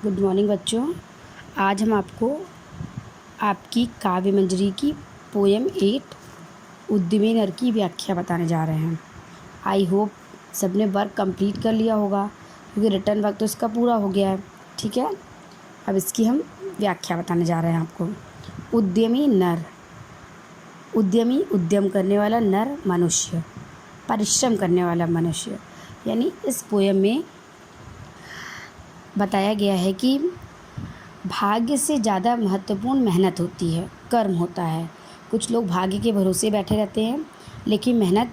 Good morning बच्चों। आज हम आपको आपकी काव्य मंजरी की पोएम 8 उद्यमी नर की व्याख्या बताने जा रहे हैं। आई होप सबने वर्क कंप्लीट कर लिया होगा, क्योंकि रिटर्न वर्क तो इसका पूरा हो गया है। ठीक है, अब इसकी हम व्याख्या बताने जा रहे हैं आपको। उद्यमी नर, उद्यमी उद्यम करने वाला नर मनुष्य, परिश्रम करने वाला मनुष्य। यानी इस पोएम में बताया गया है कि भाग्य से ज़्यादा महत्वपूर्ण मेहनत होती है, कर्म होता है। कुछ लोग भाग्य के भरोसे बैठे रहते हैं, लेकिन मेहनत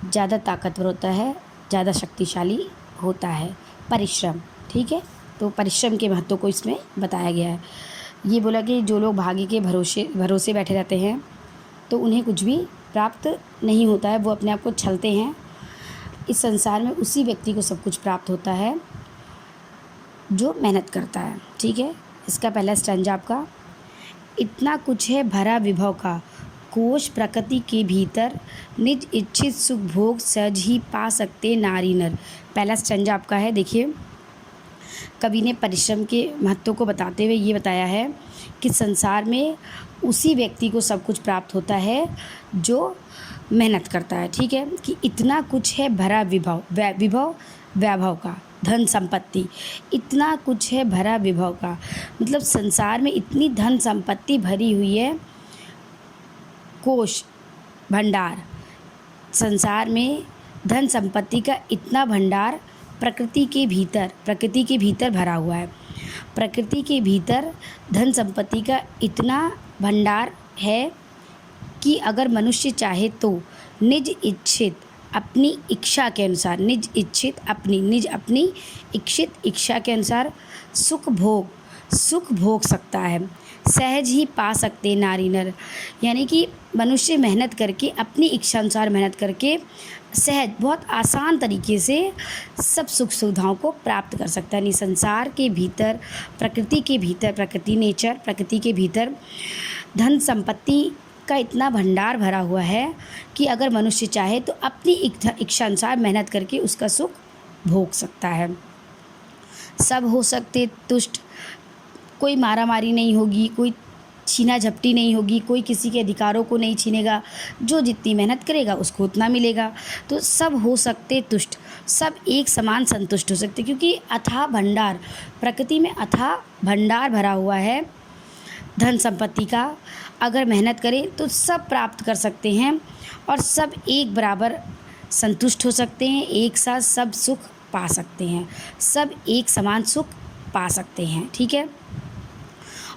ज़्यादा ताकतवर होता है, ज़्यादा शक्तिशाली होता है परिश्रम। ठीक है, तो परिश्रम के महत्व को इसमें बताया गया है। ये बोला कि जो लोग भाग्य के भरोसे बैठे रहते हैं तो उन्हें कुछ भी प्राप्त नहीं होता है, वो अपने आप को छलते हैं। इस संसार में उसी व्यक्ति को सब कुछ प्राप्त होता है जो मेहनत करता है। ठीक है, इसका पहला स्टैंजा आपका। इतना कुछ है भरा विभव का, कोश प्रकृति के भीतर, निज इच्छित सुख भोग सहज ही पा सकते नारी नर। पहला स्टैंजा आपका है। देखिए, कवि ने परिश्रम के महत्व को बताते हुए ये बताया है कि संसार में उसी व्यक्ति को सब कुछ प्राप्त होता है जो मेहनत करता है। ठीक है, कि इतना कुछ है भरा विभव, विभव वैभव का, धन संपत्ति, इतना कुछ है भरा विभव का, मतलब संसार में इतनी धन संपत्ति भरी हुई है। कोश, भंडार, संसार में धन संपत्ति का इतना भंडार प्रकृति के भीतर भरा हुआ है। प्रकृति के भीतर धन संपत्ति का इतना भंडार है कि अगर मनुष्य चाहे तो निज इच्छित अपनी इच्छा के अनुसार, निज अपनी इच्छित इच्छा के अनुसार सुख भोग सकता है। सहज ही पा सकते नारी नर, यानी कि मनुष्य मेहनत करके, अपनी इच्छा अनुसार मेहनत करके सहज, बहुत आसान तरीके से सब सुख सुविधाओं को प्राप्त कर सकता है। यानी संसार के भीतर, प्रकृति के भीतर, प्रकृति के भीतर धन संपत्ति का इतना भंडार भरा हुआ है कि अगर मनुष्य चाहे तो अपनी इच्छा अनुसार मेहनत करके उसका सुख भोग सकता है। सब हो सकते तुष्ट, कोई मारामारी नहीं होगी, कोई छीना झपटी नहीं होगी, कोई किसी के अधिकारों को नहीं छीनेगा। जो जितनी मेहनत करेगा उसको उतना मिलेगा। तो सब हो सकते तुष्ट, सब एक समान संतुष्ट हो सकते, क्योंकि अथाह भंडार, प्रकृति में अथाह भंडार भरा हुआ है धन संपत्ति का। अगर मेहनत करें तो सब प्राप्त कर सकते हैं और सब एक बराबर संतुष्ट हो सकते हैं, एक साथ सब सुख पा सकते हैं, सब एक समान सुख पा सकते हैं। ठीक है,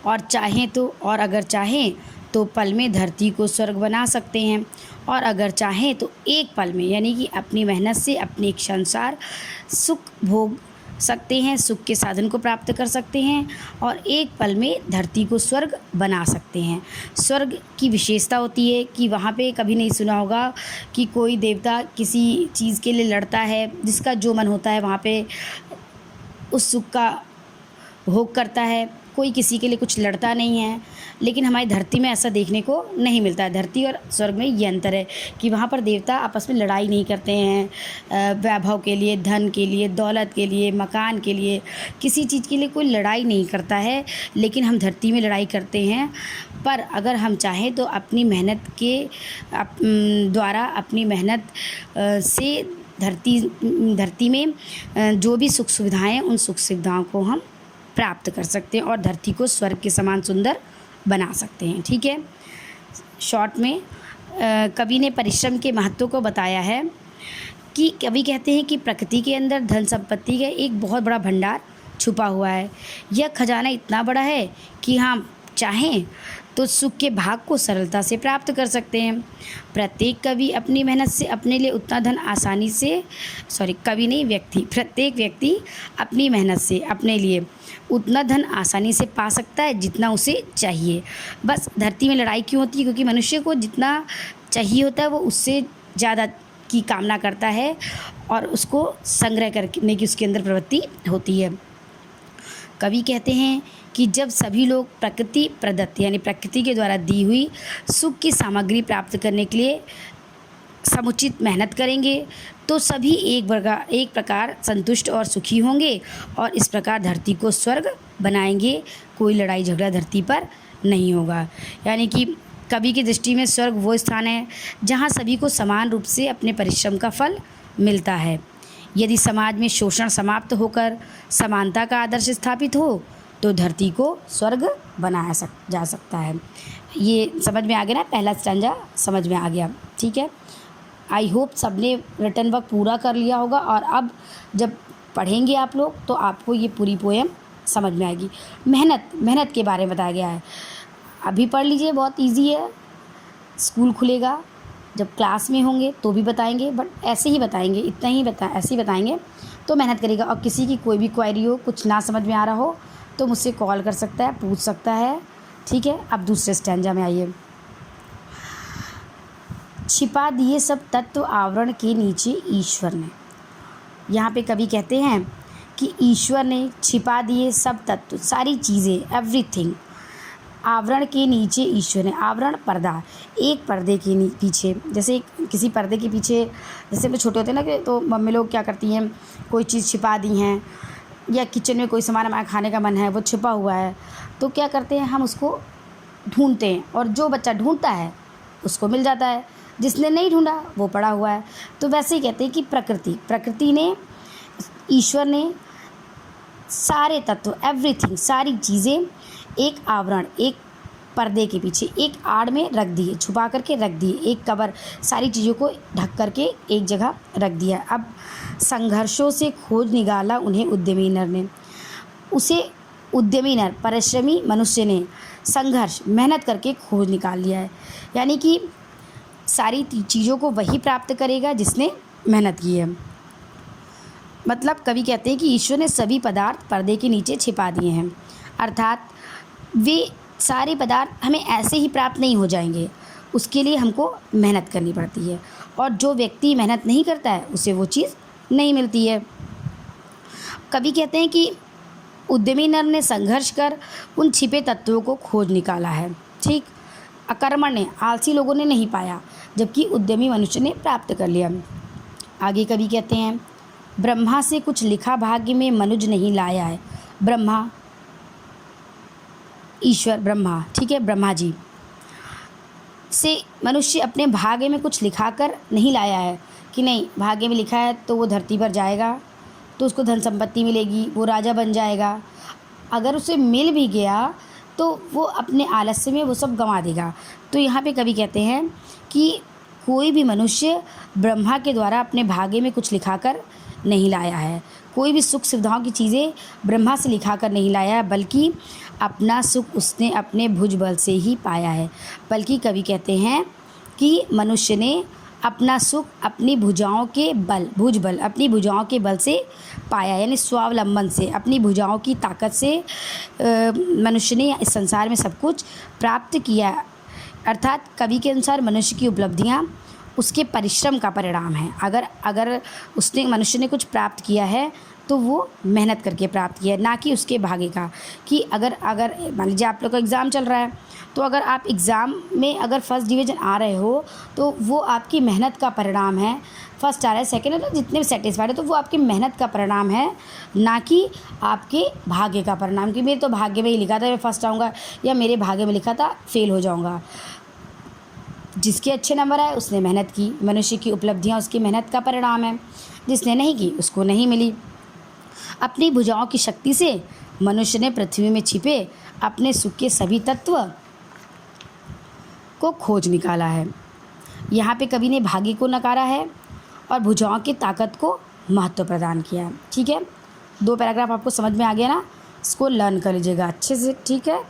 और अगर चाहें तो पल में धरती को स्वर्ग बना सकते हैं, और अगर चाहें तो एक पल में, यानी कि अपनी मेहनत से अपनी इच्छा अनुसार सुख भोग सकते हैं, सुख के साधन को प्राप्त कर सकते हैं, और एक पल में धरती को स्वर्ग बना सकते हैं। स्वर्ग की विशेषता होती है कि वहाँ पे कभी नहीं सुना होगा कि कोई देवता किसी चीज़ के लिए लड़ता है, जिसका जो मन होता है वहाँ पे उस सुख का भोग करता है, कोई किसी के लिए कुछ लड़ता नहीं है। लेकिन हमारी धरती में ऐसा देखने को नहीं मिलता है। धरती और स्वर्ग में ये अंतर है कि वहाँ पर देवता आपस में लड़ाई नहीं करते हैं, वैभव के लिए, धन के लिए, दौलत के लिए, मकान के लिए, किसी चीज़ के लिए कोई लड़ाई नहीं करता है। लेकिन हम धरती में लड़ाई करते हैं। पर अगर हम चाहें तो अपनी मेहनत के द्वारा, अपनी मेहनत से धरती में जो भी सुख सुविधाएँ हैं, उन सुख सुविधाओं को हम प्राप्त कर सकते हैं और धरती को स्वर्ग के समान सुंदर बना सकते हैं। ठीक है, शॉर्ट में कवि ने परिश्रम के महत्व को बताया है कि कवि कहते हैं कि प्रकृति के अंदर धन संपत्ति का एक बहुत बड़ा भंडार छुपा हुआ है। यह खजाना इतना बड़ा है कि हम चाहें तो सुख के भाग को सरलता से प्राप्त कर सकते हैं। प्रत्येक कवि अपनी मेहनत से अपने लिए उतना धन आसानी से, प्रत्येक व्यक्ति अपनी मेहनत से अपने लिए उतना धन आसानी से पा सकता है जितना उसे चाहिए। बस धरती में लड़ाई क्यों होती है? क्योंकि मनुष्य को जितना चाहिए होता है वो उससे ज़्यादा की कामना करता है और उसको संग्रह करने की उसके अंदर प्रवृत्ति होती है। कवि कहते हैं कि जब सभी लोग प्रकृति प्रदत्त, यानी प्रकृति के द्वारा दी हुई सुख की सामग्री प्राप्त करने के लिए समुचित मेहनत करेंगे तो सभी एक प्रकार संतुष्ट और सुखी होंगे और इस प्रकार धरती को स्वर्ग बनाएंगे, कोई लड़ाई झगड़ा धरती पर नहीं होगा। यानी कि कवि की दृष्टि में स्वर्ग वो स्थान है जहाँ सभी को समान रूप से अपने परिश्रम का फल मिलता है। यदि समाज में शोषण समाप्त होकर समानता का आदर्श स्थापित हो तो धरती को स्वर्ग बनाया जा सकता है। ये समझ में आ गया ना, पहला स्टैंजा समझ में आ गया, ठीक है। आई होप सबने रिटर्न वर्क पूरा कर लिया होगा और अब जब पढ़ेंगे आप लोग तो आपको ये पूरी पोएम समझ में आएगी। मेहनत के बारे में बताया गया है, अभी पढ़ लीजिए, बहुत इजी है। स्कूल खुलेगा जब क्लास में होंगे तो भी बताएंगे, बट ऐसे ही बताएंगे, इतना ही ऐसे ही बताएंगे तो मेहनत करेगा। और किसी की कोई भी क्वेरी हो, कुछ ना समझ में आ रहा हो तो मुझसे कॉल कर सकता है, पूछ सकता है, ठीक है। अब दूसरे स्टैंजा में आइए। छिपा दिए सब तत्व आवरण के नीचे ईश्वर ने। यहाँ पे कवि कहते हैं कि ईश्वर ने छिपा दिए सब तत्व, सारी चीज़ें, एवरीथिंग, आवरण के नीचे ईश्वर ने। आवरण पर्दा, एक पर्दे के पीछे, जैसे किसी पर्दे के पीछे, जैसे वो छोटे होते हैं ना कि तो मम्मी लोग क्या करती हैं, कोई चीज़ छिपा दी हैं, या किचन में कोई सामान हमारा खाने का मन है वो छिपा हुआ है, तो क्या करते हैं हम उसको ढूंढते हैं, और जो बच्चा ढूंढता है उसको मिल जाता है, जिसने नहीं ढूंढा वो पड़ा हुआ है। तो वैसे ही कहते हैं कि प्रकृति ने, ईश्वर ने सारे तत्व, एवरीथिंग, सारी चीज़ें एक आवरण, एक पर्दे के पीछे, एक आड़ में रख दिए, छुपा करके रख दिए, एक कवर, सारी चीज़ों को ढक करके एक जगह रख दिया। अब संघर्षों से खोज निकाला उन्हें उद्यमी नर ने। उसे उद्यमी नर, परिश्रमी मनुष्य ने संघर्ष, मेहनत करके खोज निकाल लिया है। यानी कि सारी चीज़ों को वही प्राप्त करेगा जिसने मेहनत की है। मतलब कवि कहते हैं कि ईश्वर ने सभी पदार्थ पर्दे के नीचे छिपा दिए हैं, अर्थात वे सारे पदार्थ हमें ऐसे ही प्राप्त नहीं हो जाएंगे, उसके लिए हमको मेहनत करनी पड़ती है, और जो व्यक्ति मेहनत नहीं करता है उसे वो चीज़ नहीं मिलती है। कवि कहते हैं कि उद्यमी नर ने संघर्ष कर उन छिपे तत्वों को खोज निकाला है, ठीक। अकर्मण्य, आलसी लोगों ने नहीं पाया, जबकि उद्यमी मनुष्य ने प्राप्त कर लिया। आगे कवि कहते हैं, ब्रह्मा से कुछ लिखा भाग्य में मनुज नहीं लाया है। ब्रह्मा, ईश्वर ब्रह्मा, ठीक है, ब्रह्मा जी से मनुष्य अपने भाग्य में कुछ लिखा कर नहीं लाया है, कि नहीं भाग्य में लिखा है तो वो धरती पर जाएगा तो उसको धन संपत्ति मिलेगी, वो राजा बन जाएगा। अगर उसे मिल भी गया तो वो अपने आलस्य में वो सब गंवा देगा। तो यहाँ पे कवि कहते हैं कि कोई भी मनुष्य ब्रह्मा के द्वारा अपने भाग्य में कुछ लिखाकर नहीं लाया है, कोई भी सुख सुविधाओं की चीज़ें ब्रह्मा से लिखाकर नहीं लाया है, बल्कि अपना सुख उसने अपने भुज बल से ही पाया है। बल्कि कवि कहते हैं कि मनुष्य ने अपना सुख अपनी भुजाओं के बल, भुज बल, अपनी भुजाओं के बल से पाया, यानी स्वावलंबन से, अपनी भुजाओं की ताकत से मनुष्य ने इस संसार में सब कुछ प्राप्त किया। अर्थात कवि के अनुसार मनुष्य की उपलब्धियाँ उसके परिश्रम का परिणाम है। अगर उसने, मनुष्य ने कुछ प्राप्त किया है तो वो मेहनत करके प्राप्त किया है, ना कि उसके भाग्य का। कि अगर मान लीजिए आप लोग का एग्ज़ाम चल रहा है, तो अगर आप एग्ज़ाम में अगर फर्स्ट डिवीज़न आ रहे हो तो वो आपकी मेहनत का परिणाम है। फर्स्ट आ रहा है, सेकंड है, तो जितने भी सेटिस्फाइड है तो वो आपकी मेहनत का परिणाम है, ना कि आपके भाग्य का परिणाम। कि मेरे तो भाग्य में ही लिखा था मैं फर्स्ट आऊँगा, या मेरे भाग्य में लिखा था फेल हो जाऊँगा। जिसके अच्छे नंबर आए उसने मेहनत की, मनुष्य की उपलब्धियाँ उसकी मेहनत का परिणाम है, जिसने नहीं की उसको नहीं मिली। अपनी भुजाओं की शक्ति से मनुष्य ने पृथ्वी में छिपे अपने सुख के सभी तत्व को खोज निकाला है। यहाँ पे कवि ने भाग्य को नकारा है और भुजाओं की ताकत को महत्व प्रदान किया है, ठीक है। 2 पैराग्राफ आपको समझ में आ गया ना, इसको लर्न कर लीजिएगा अच्छे से, ठीक है।